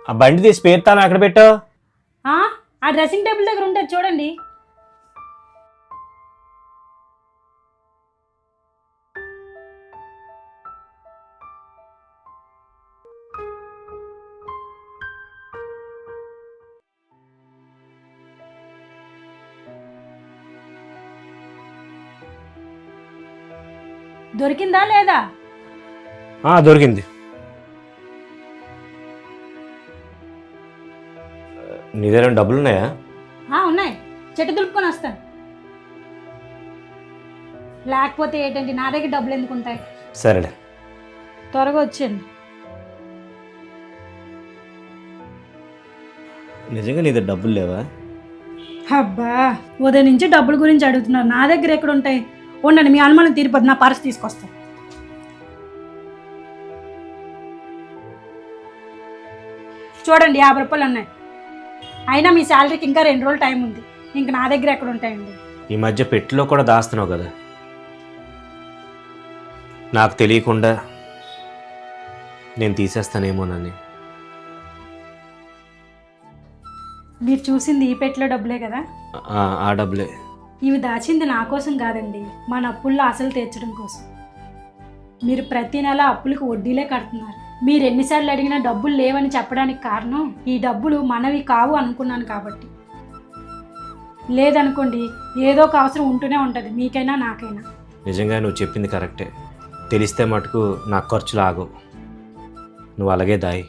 ఆ బండి తీసి పేరుతాను అక్కడ పెట్టావు. ఆ డ్రెస్సింగ్ టేబుల్ దగ్గర ఉంటుంది చూడండి. దొరికిందా లేదా? దొరికింది. నీ దగ్గర డబ్బులు ఉన్నాయా? ఉన్నాయి, చెట్టు దులుపుకొని వస్తాను. లేకపోతే ఏంటండి, నా దగ్గర డబ్బులు ఎందుకు ఉంటాయి? సరేలే, త్వరగా వచ్చేయండి. నిజంగా నీ దగ్గర డబ్బులు లేవా? అబ్బా, ఉదయం నుంచి డబ్బుల గురించి అడుగుతున్నారు, నా దగ్గర ఎక్కడ ఉంటాయి? ఉండండి, మీ అనుమానం తీరిపోద్ది, నా పర్స్ తీసుకొస్తాను. చూడండి, 50 రూపాయలు ఉన్నాయి. అయినా మీ శాలరీకి ఇంకా 2 రోజులు టైం ఉంది. ఇంక నా దగ్గర ఎక్కడ ఉంటాయండి? ఈ మధ్య పెట్టిలో కూడా దాస్తున్నావు కదా, నాకు తెలియకుండా నేను తీసేస్తానేమోనని. మీరు చూసింది ఈ పెట్టెలో డబ్బులే కదా? ఆ డబ్బులే. ఇవి దాచింది నా కోసం కాదండి, మన అప్పుల్లో అసలు తీర్చడం కోసం. మీరు ప్రతి నెల అప్పులకు వడ్డీలే కడుతున్నారు. మీరు ఎన్నిసార్లు అడిగినా డబ్బులు లేవని చెప్పడానికి కారణం, ఈ డబ్బులు మనవి కావు అనుకున్నాను కాబట్టి. లేదనుకోండి, ఏదో ఒక అవసరం ఉంటూనే ఉంటుంది, మీకైనా నాకైనా. నిజంగా నువ్వు చెప్పింది కరెక్టే. తెలిస్తే మటుకు నాకు ఖర్చులు ఆగవు. నువ్వు అలాగే దాయి.